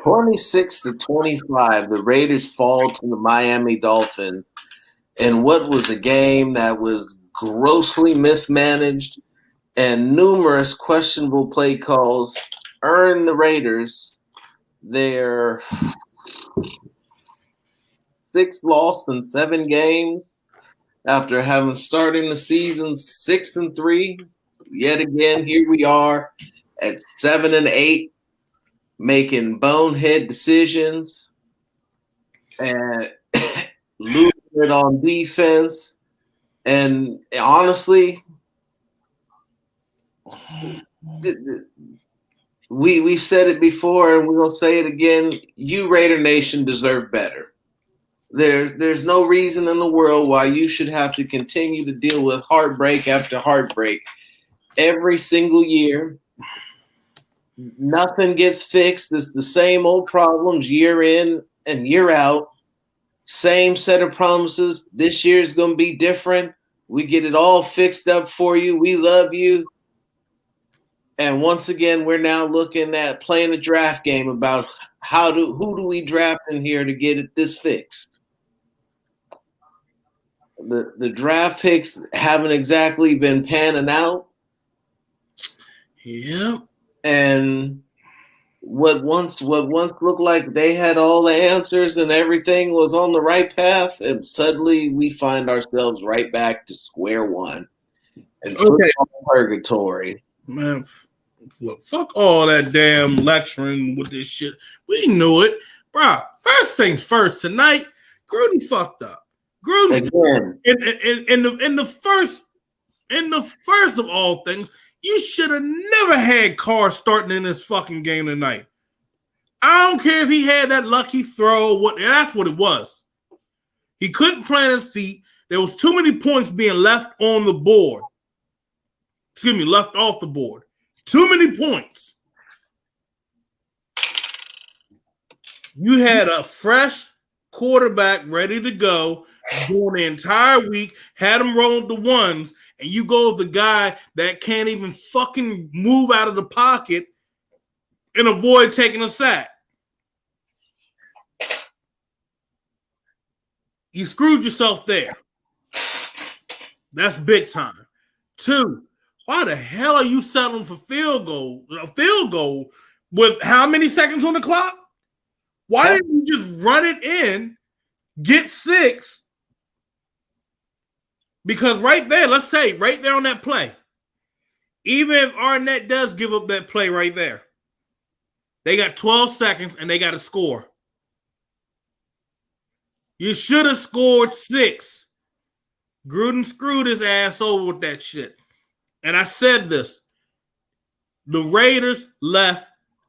26-25, the Raiders fall to the Miami Dolphins in what was a game that was grossly mismanaged and numerous questionable play calls earned the Raiders their sixth loss in 7 games after having started the season 6-3. Yet again, here we are at 7-8, making bonehead decisions and losing it on defense. And honestly, we said it before and we're going to say it again. You Raider Nation deserve better. There's no reason in the world why you should have to continue to deal with heartbreak after heartbreak every single year. Nothing gets fixed. It's the same old problems year in and year out. Same set of promises. This year is going to be different. We get it all fixed up for you. We love you. And once again, we're now looking at playing a draft game about who do we draft in here to get this fixed. The draft picks haven't exactly been panning out. Yeah. And what once looked like they had all the answers and everything was on the right path, and suddenly we find ourselves right back to square one and football purgatory. Man, look, fuck all that damn lecturing with this shit. We knew it, bro. First things first. Tonight, Gruden fucked up. Gruden again in the first of all things. You should have never had Carr starting in this fucking game tonight. I don't care if he had that lucky throw. That's what it was. He couldn't plant his feet. There was too many points being left on the board. Left off the board. Too many points. You had a fresh quarterback ready to go during the entire week, had him rolling the ones, and you go with the guy that can't even fucking move out of the pocket and avoid taking a sack. You screwed yourself there. That's big time. 2, why the hell are you settling for a field goal with how many seconds on the clock? Why didn't you just run it in, get 6? Because right there, let's say, right there on that play, even if Arnett does give up that play right there, they got 12 seconds and they got to score. You should have scored 6. Gruden screwed his ass over with that shit. And I said this. The Raiders left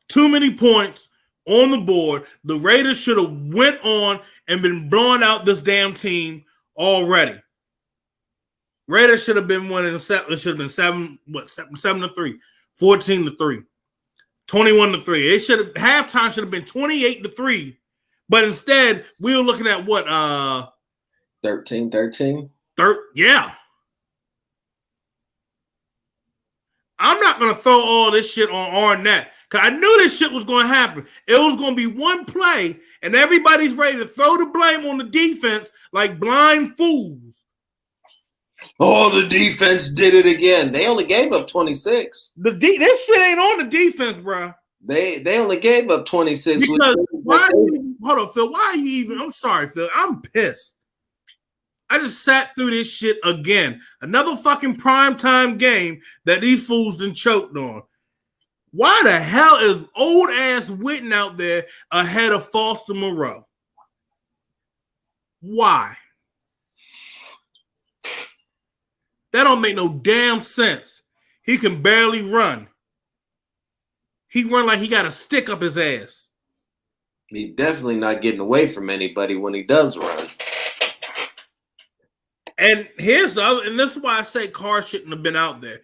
too many points on the board. The Raiders should have went on and been blowing out this damn team already. Raiders should have been winning. It should have been 7-3, 14-3, 21-3. It should have halftime should have been 28-3, but instead we were looking at what 13-13. Yeah. I'm not gonna throw all this shit on Arnett because I knew this shit was gonna happen. It was gonna be one play, and everybody's ready to throw the blame on the defense like blind fools. Oh, the defense did it again. They only gave up 26. This shit ain't on the defense, bro. They only gave up 26. Because hold on, Phil. Why are you even? I'm sorry, Phil. I'm pissed. I just sat through this shit again. Another fucking primetime game that these fools done choked on. Why the hell is old ass Witten out there ahead of Foster Moreau? Why? That don't make no damn sense. He can barely run. He run like he got a stick up his ass. He's definitely not getting away from anybody when he does run. And here's the other, and this is why I say Carr shouldn't have been out there.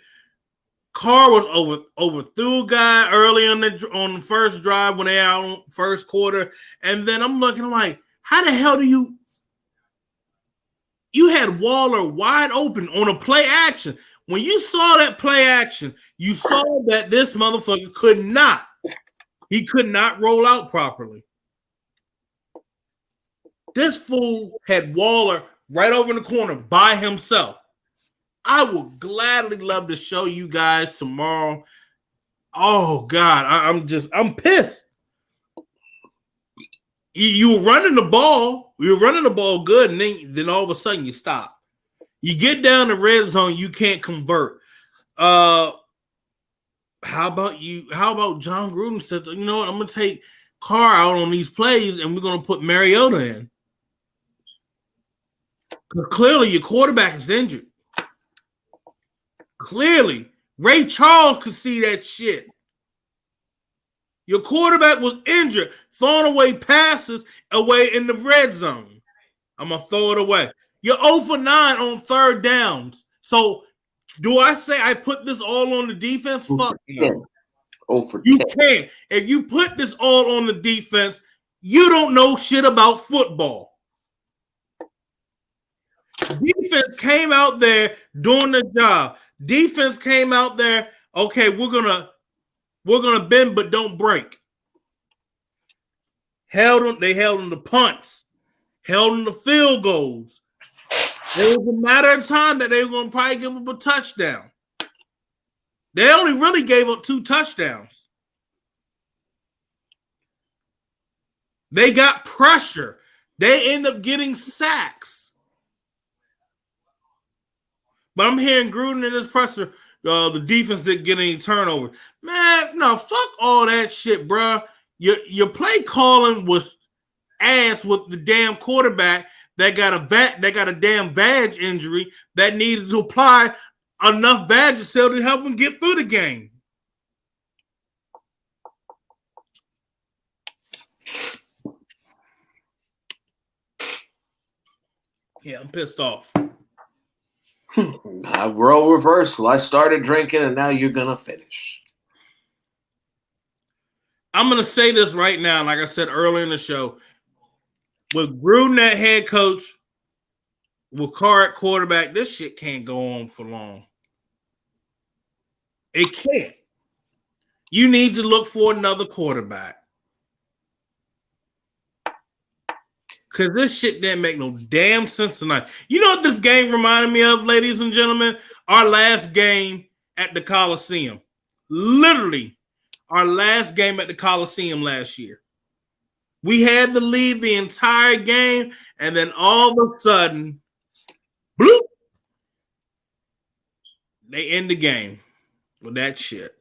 Carr was overthrew a guy early on the first drive when they out on first quarter, and then I'm looking like, how the hell do you had Waller wide open on a play action. When you saw that play action, you saw that this motherfucker could not. He could not roll out properly. This fool had Waller right over in the corner by himself. I would gladly love to show you guys tomorrow. Oh God, I'm pissed. You were running the ball. You were running the ball good, and then all of a sudden you stop. You get down the red zone, you can't convert. How about you? How about John Gruden said, you know what, I'm gonna take Carr out on these plays, and we're gonna put Mariota in. Clearly, your quarterback is injured. Clearly, Ray Charles could see that shit. Your quarterback was injured, throwing away passes away in the red zone. I'm going to throw it away. You're 0 for 9 on third downs. So, do I say I put this all on the defense? Fuck no. 0 for 10. You can't. If you put this all on the defense, you don't know shit about football. Defense came out there doing the job. Defense came out there, okay, we're gonna bend but don't break. They held them to punts, held them to field goals. It was a matter of time that they were gonna probably give up a touchdown. They only really gave up 2 touchdowns. They got pressure. They end up getting sacks. But I'm hearing Gruden in this presser, the defense didn't get any turnover. Man, no, fuck all that shit, bro. Your play calling was ass with the damn quarterback that got a damn badge injury that needed to apply enough badge cell to help him get through the game. Yeah, I'm pissed off. Role reversal. I started drinking and now you're going to finish. I'm going to say this right now, like I said earlier in the show. With Gruden at head coach, with Carr at quarterback, this shit can't go on for long. It can't. You need to look for another quarterback. Because this shit didn't make no damn sense tonight. You know what this game reminded me of, ladies and gentlemen? Our last game at the Coliseum. Literally, our last game at the Coliseum last year. We had to lead the entire game, and then all of a sudden, bloop, they end the game with that shit.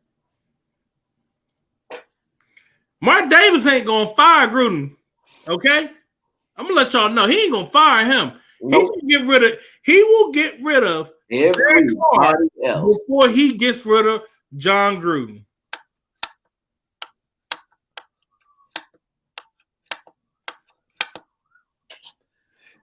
Mark Davis ain't going to fire Gruden, okay? I'm gonna let y'all know he ain't gonna fire him. Nope. He will get rid of everybody else before he gets rid of John Gruden.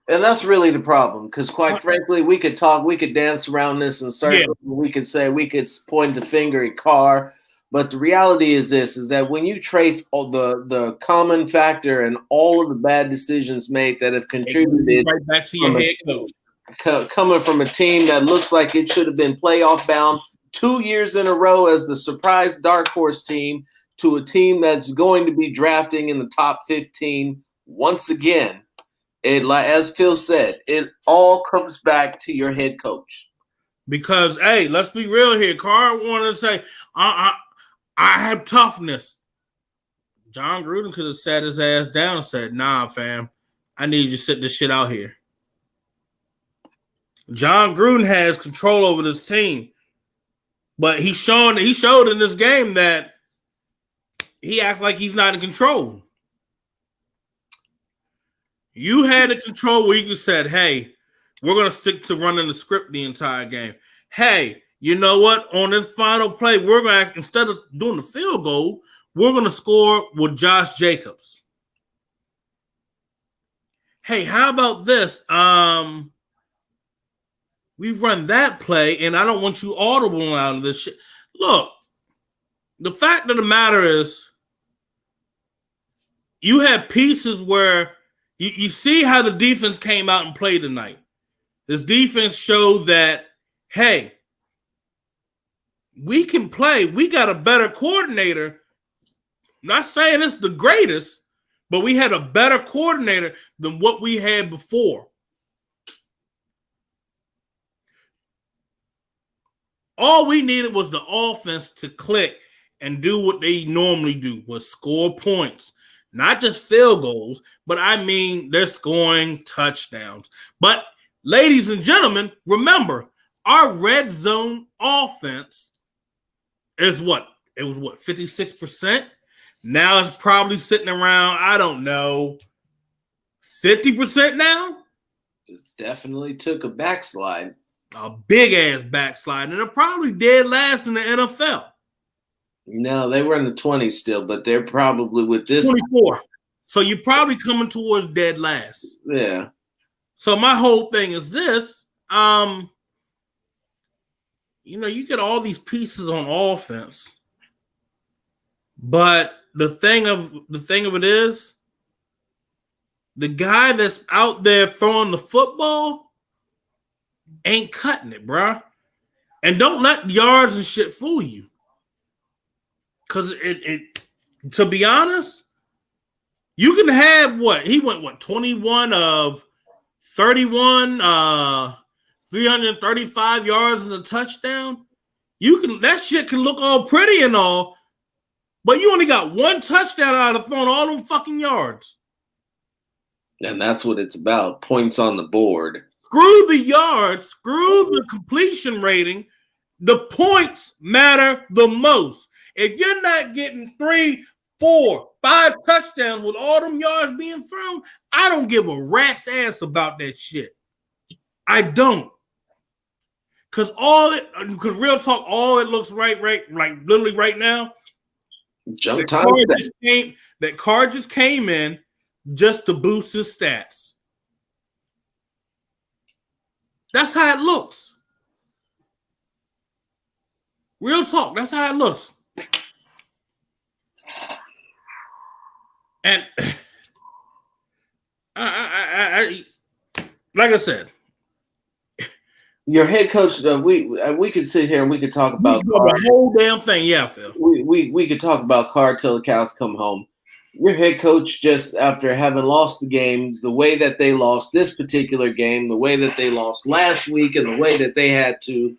And that's really the problem, because quite frankly, we could talk, we could dance around this in circles. Yeah. We could point the finger at Carr. But the reality is this, is that when you trace all the common factor and all of the bad decisions made that have contributed right back to your head coach. Coming from a team that looks like it should have been playoff bound 2 years in a row as the surprise dark horse team to a team that's going to be drafting in the top 15 once again, as Phil said, it all comes back to your head coach. Because, hey, let's be real here. Carr wanted to say, I have toughness. John Gruden could have sat his ass down and said, nah, fam, I need you to sit this shit out here. John Gruden has control over this team. But he showed in this game that he acts like he's not in control. You had the control where you said, hey, we're going to stick to running the script the entire game. Hey, you know what? On this final play, we're going to, instead of doing the field goal, we're going to score with Josh Jacobs. Hey, how about this? We've run that play, and I don't want you audible out of this shit. Look, the fact of the matter is, you have pieces where you see how the defense came out and played tonight. This defense showed that, hey, we can play. We got a better coordinator. not saying it's the greatest, but we had a better coordinator than what we had before. All we needed was the offense to click and do what they normally do, was score points. Not just field goals, but I mean they're scoring touchdowns. But ladies and gentlemen, remember, our red zone offense is what? It was what, 56%? Now it's probably sitting around, I don't know, 50% now? It definitely took a backslide. A big ass backslide, and it probably dead last in the NFL. No, they were in the 20s still, but they're probably with this 24th. So you're probably coming towards dead last. Yeah. So my whole thing is this. You get all these pieces on offense, but the thing of it is, the guy that's out there throwing the football ain't cutting it, bro. And don't let yards and shit fool you. Because it to be honest, you can have what? He went 21 of 31, 335 yards and a touchdown. That shit can look all pretty and all, but you only got one touchdown out of throwing all them fucking yards. And that's what it's about. Points on the board. Screw the yards, screw the completion rating. The points matter the most. If you're not getting 3, 4, 5 touchdowns with all them yards being thrown, I don't give a rat's ass about that shit. I don't. Because real talk, all it looks right, like literally right now, that car just came in just to boost his stats. That's how it looks. Real talk, that's how it looks. And I like I said, your head coach. We could sit here and we could talk about the whole damn thing. Yeah, Phil. We could talk about Carr till the cows come home. Your head coach, just after having lost the game, the way that they lost this particular game, the way that they lost last week, and the way that they had to,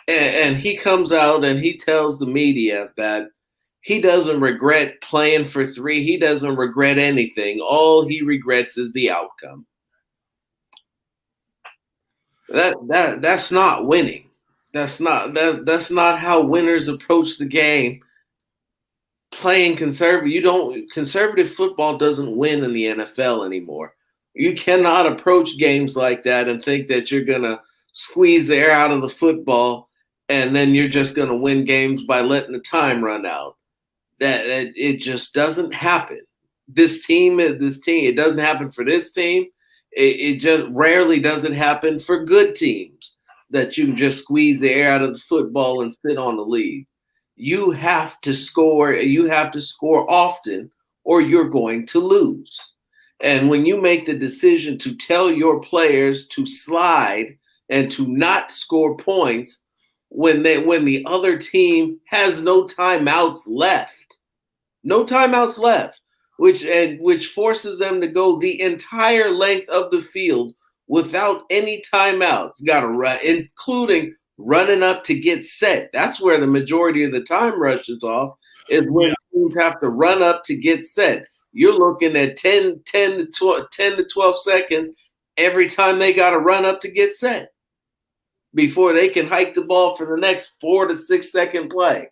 and he comes out and he tells the media that he doesn't regret playing for 3. He doesn't regret anything. All he regrets is the outcome. That's not winning. That's not how winners approach the game. Playing conservative football doesn't win in the NFL anymore. You cannot approach games like that and think that you're gonna squeeze the air out of the football and then you're just gonna win games by letting the time run out. That it just doesn't happen. This team. It doesn't happen for this team. It just rarely doesn't happen for good teams that you can just squeeze the air out of the football and sit on the lead. You have to score. You have to score often, or you're going to lose. And when you make the decision to tell your players to slide and to not score points when the other team has no timeouts left, which forces them to go the entire length of the field without any timeouts, got to run, including running up to get set. That's where the majority of the time rushes off, is when teams have to run up to get set. You're looking at 10 to 12 seconds every time they got to run up to get set before they can hike the ball for the next 4 to 6 second play.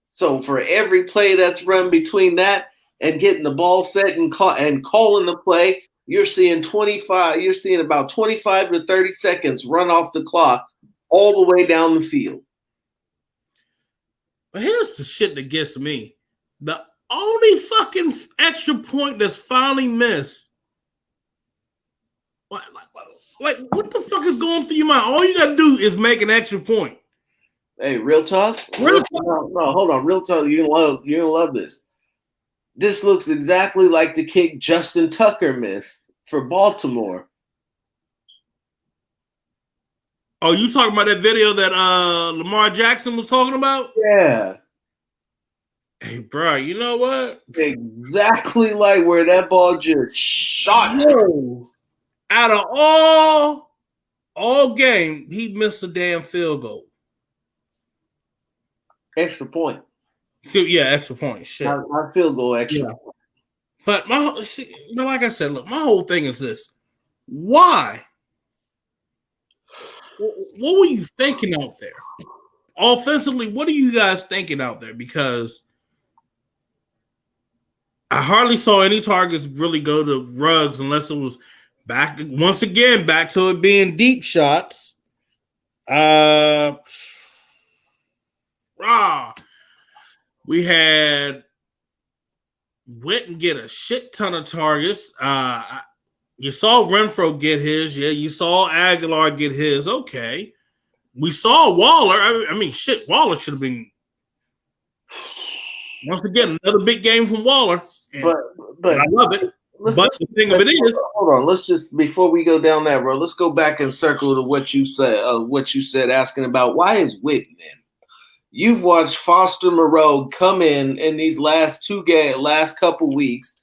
So for every play that's run between that and getting the ball set and calling the play, you're seeing about 25 to 30 seconds run off the clock all the way down the field. But here's the shit that gets me. The only fucking extra point that's finally missed. Like, what the fuck is going through your mind? All you gotta do is make an extra point. Hey, real talk? No, hold on. Real talk. You're gonna love this. This looks exactly like the kick Justin Tucker missed for Baltimore. Oh, you talking about that video that Lamar Jackson was talking about? Yeah. Hey, bro, you know what? Exactly like where that ball just shot. No. Out of all game, he missed a damn field goal. Extra point. Yeah, extra point. Shit. Not field goal, extra point. But like I said, look, my whole thing is this. Why? What were you thinking out there? Offensively, what are you guys thinking out there? Because I hardly saw any targets really go to Ruggs unless it was back to it being deep shots. We had Witten get a shit ton of targets. You saw Renfro get his. Yeah, you saw Aguilar get his. Okay. We saw Waller. I mean, shit, Waller should have been, once again, another big game from Waller. And I love it. But the thing of it is, hold on. Let's just, before we go down that road, let's go back and circle to what you said, asking about why is Witten in? You've watched Foster Moreau come in these last couple weeks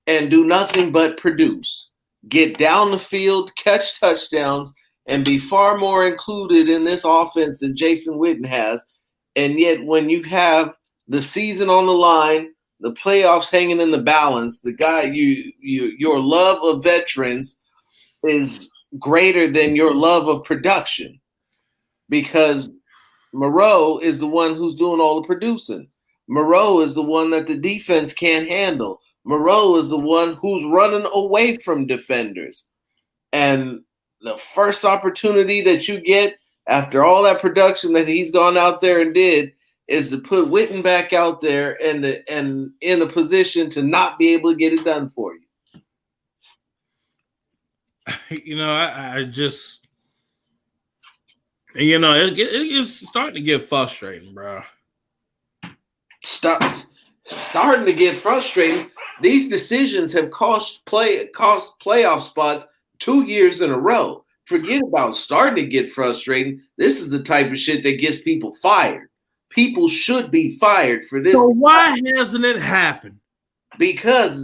and do nothing but produce, get down the field, catch touchdowns, and be far more included in this offense than Jason Witten has. And yet when you have the season on the line, the playoffs hanging in the balance, the guy your love of veterans is greater than your love of production, because Moreau is the one who's doing all the producing. Moreau is the one that the defense can't handle. Moreau is the one who's running away from defenders. And the first opportunity that you get after all that production that he's gone out there and did is to put Witten back out there and in a position to not be able to get it done for you. You know, I just, you know, it's starting to get frustrating, bro. Starting to get frustrating. These decisions have cost playoff spots 2 years in a row. Forget about starting to get frustrating. This is the type of shit that gets people fired. People should be fired for this. So why hasn't it happened? Because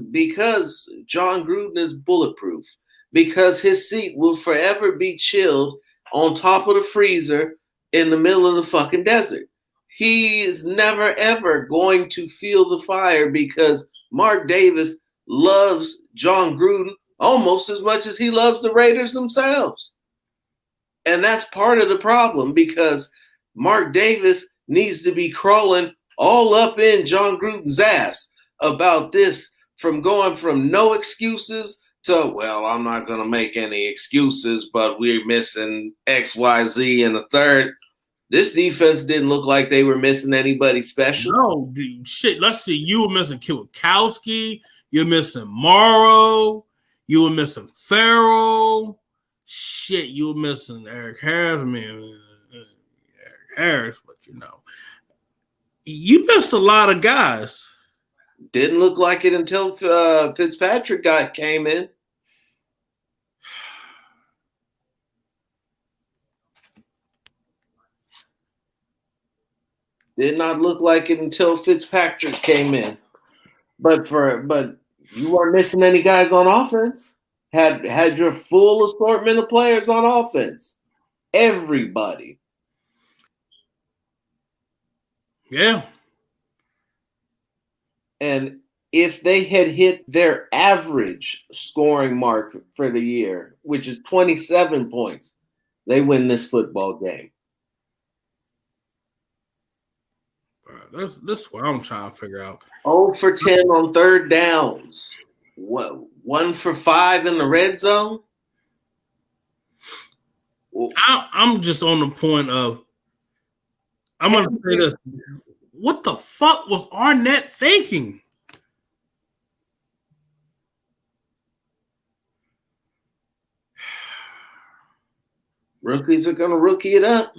John Gruden is bulletproof. Because his seat will forever be chilled on top of the freezer in the middle of the fucking desert. He is never, ever going to feel the fire because Mark Davis loves John Gruden almost as much as he loves the Raiders themselves. And that's part of the problem, because Mark Davis needs to be crawling all up in John Gruden's ass about this, from going from no excuses to, well, I'm not going to make any excuses, but we're missing X, Y, Z in the third. This defense didn't look like they were missing anybody special. No, dude, shit. Let's see. You were missing Kwiatkowski. You're missing Morrow. You were missing Farrell. Shit, you were missing Eric Harris. I mean, Eric Harris, but you know, you missed a lot of guys. Didn't look like it until Fitzpatrick came in. Did not look like it until Fitzpatrick came in. But you weren't missing any guys on offense. Had your full assortment of players on offense. Everybody. Yeah. And if they had hit their average scoring mark for the year, which is 27 points, they win this football game. That's what I'm trying to figure out. 0 for 10 on third downs. What? 1 for 5 in the red zone? I'm just on the point of, I'm going to say this. What the fuck was Arnett thinking? Rookies are going to rookie it up.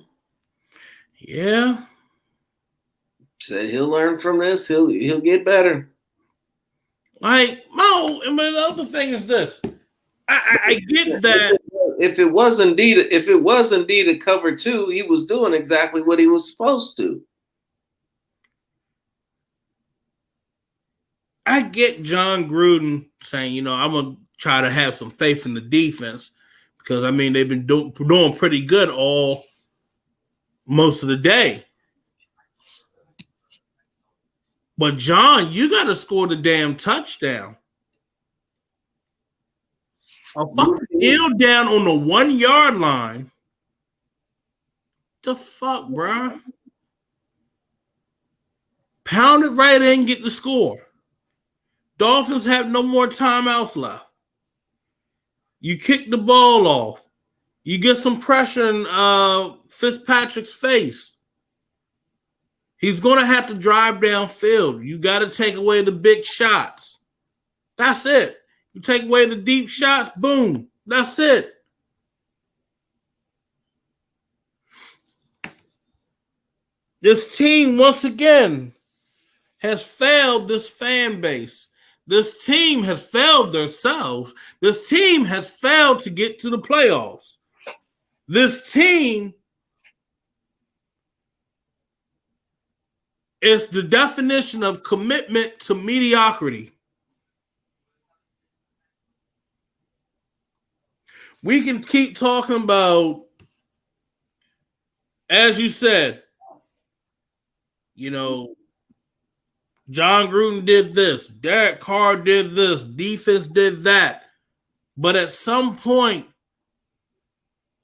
Yeah. Said he'll learn from this. He'll get better. Like, the other thing is this. I get that. If it was indeed a cover 2, he was doing exactly what he was supposed to. I get John Gruden saying, I'm going to try to have some faith in the defense because, they've been doing pretty good most of the day. But, John, you got to score the damn touchdown. A fucking kneel down on the 1 yard line. The fuck, bro? Pound it right in and get the score. Dolphins have no more timeouts left. You kick the ball off. You get some pressure in Fitzpatrick's face. He's going to have to drive downfield. You got to take away the big shots. That's it. You take away the deep shots, boom. That's it. This team, once again, has failed this fan base. This team has failed themselves. This team has failed to get to the playoffs. This team is the definition of commitment to mediocrity. We can keep talking about, as you said, John Gruden did this, Derek Carr did this, defense did that. But at some point,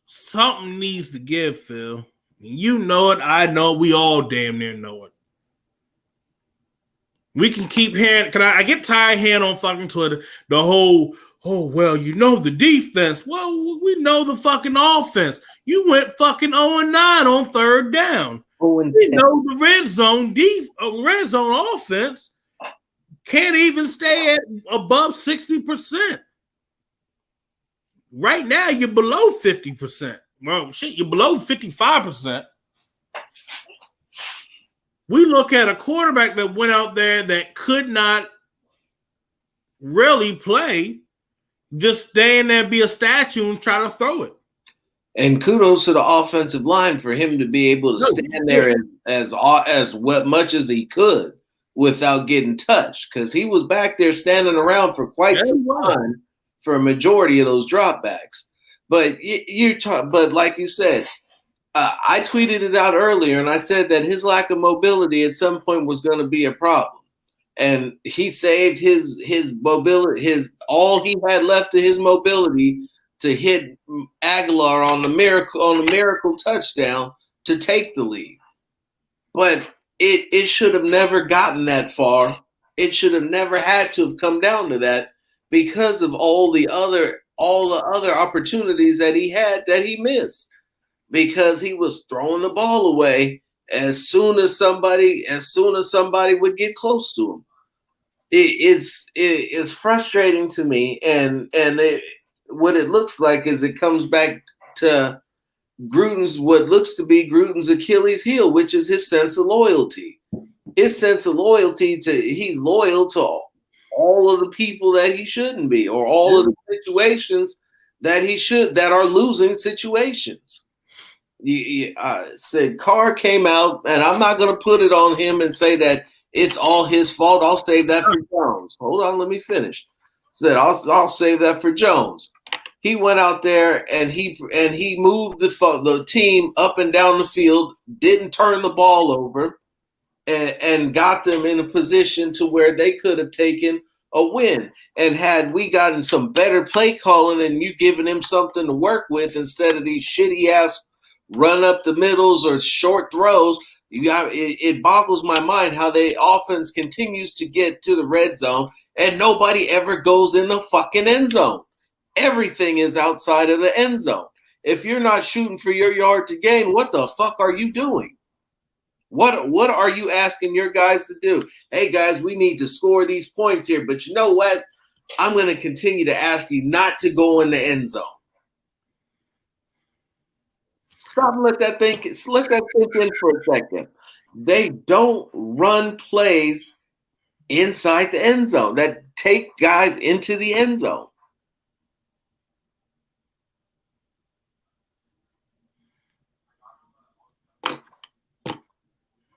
something needs to give, Phil. You know it, I know it, we all damn near know it. We can keep hearing, I get tired hearing on fucking Twitter the whole, the defense. Well, we know the fucking offense. You went fucking 0-9 on third down. We know the red zone offense can't even stay at above 60%. Right now, you're below 50%. Well, shit, you're below 55%. We look at a quarterback that went out there that could not really play, just stand there and be a statue and try to throw it. And kudos to the offensive line for him to be able to stand there as much as he could without getting touched, because he was back there standing around for quite some time for a majority of those dropbacks. But but like you said, I tweeted it out earlier, and I said that his lack of mobility at some point was going to be a problem. And he saved his mobility, all he had left of his mobility to hit Aguilar on the miracle touchdown to take the lead. But it should have never gotten that far. It should have never had to have come down to that because of all the other opportunities that he had that he missed, because he was throwing the ball away as soon as somebody would get close to him. It's frustrating to me, and what it looks like is it comes back to what looks to be Gruden's Achilles heel, which is his sense of loyalty. He's loyal to all of the people that he shouldn't be, or all of the situations that are losing situations. Said Carr came out, and I'm not going to put it on him and say that it's all his fault. I'll save that for Jones. Hold on, let me finish. Said I'll save that for Jones. He went out there and he moved the team up and down the field, didn't turn the ball over, and got them in a position to where they could have taken a win. And had we gotten some better play calling and you giving him something to work with instead of these shitty ass run up the middles or short throws, it boggles my mind how the offense continues to get to the red zone and nobody ever goes in the fucking end zone. Everything is outside of the end zone. If you're not shooting for your yard to gain, what the fuck are you doing? What are you asking your guys to do? Hey, guys, we need to score these points here. But you know what? I'm going to continue to ask you not to go in the end zone. Stop and let that sink in for a second. They don't run plays inside the end zone that take guys into the end zone.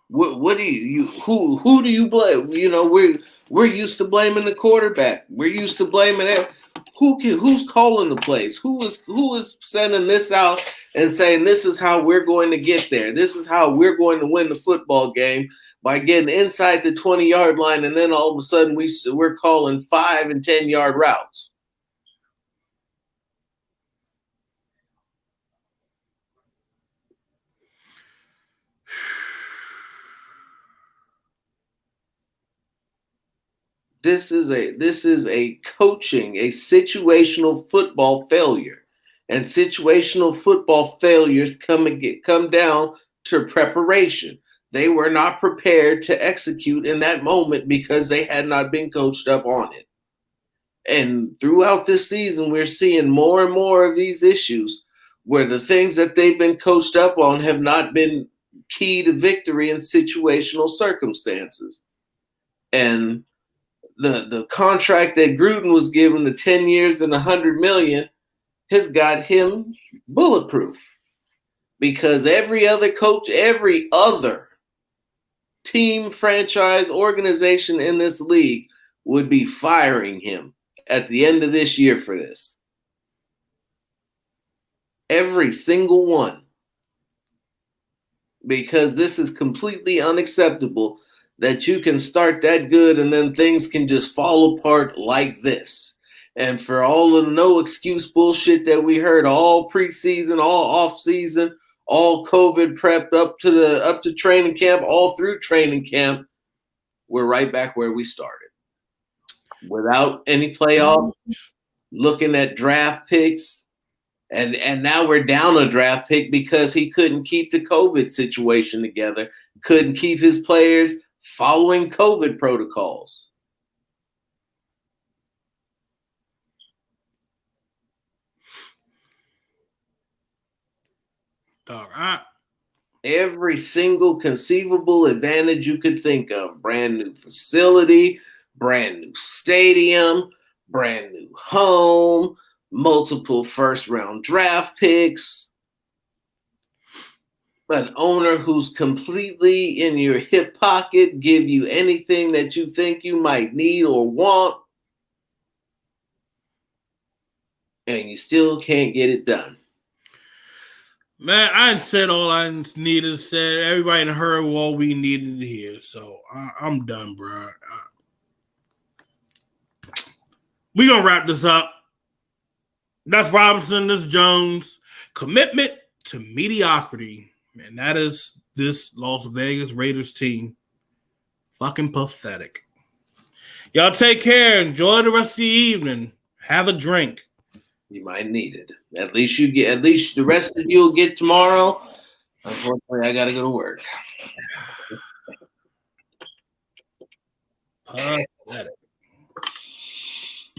What do who do you blame? You know, we're used to blaming the quarterback. We're used to blaming it. Who's calling the plays? Who is sending this out and saying this is how we're going to get there? This is how we're going to win the football game by getting inside the 20-yard line, and then all of a sudden we're calling 5 and 10-yard routes. This is a coaching, a situational football failure. And situational football failures come down to preparation. They were not prepared to execute in that moment because they had not been coached up on it. And throughout this season, we're seeing more and more of these issues where the things that they've been coached up on have not been key to victory in situational circumstances. And the contract that Gruden was given, the 10 years and $100 million, has got him bulletproof. Because every other coach, every other team, franchise, organization in this league would be firing him at the end of this year for this. Every single one. Because this is completely unacceptable that you can start that good and then things can just fall apart like this. And for all of the no excuse bullshit that we heard all preseason, all off season, all COVID prepped up to training camp, all through training camp, we're right back where we started. Without any playoffs, looking at draft picks, and now we're down a draft pick because he couldn't keep the COVID situation together, couldn't keep his players following COVID protocols. All right. Every single conceivable advantage you could think of. Brand new facility, brand new stadium, brand new home, multiple first-round draft picks. An owner who's completely in your hip pocket, give you anything that you think you might need or want, and you still can't get it done. Man, I said all I needed to say. Everybody heard what we needed to hear, so I'm done, bro. We gonna wrap this up. That's Robinson. This Jones. Commitment to mediocrity. Man, that is this Las Vegas Raiders team. Fucking pathetic. Y'all take care. Enjoy the rest of the evening. Have a drink. You might need it. At least the rest of you will get tomorrow. Unfortunately, I gotta go to work.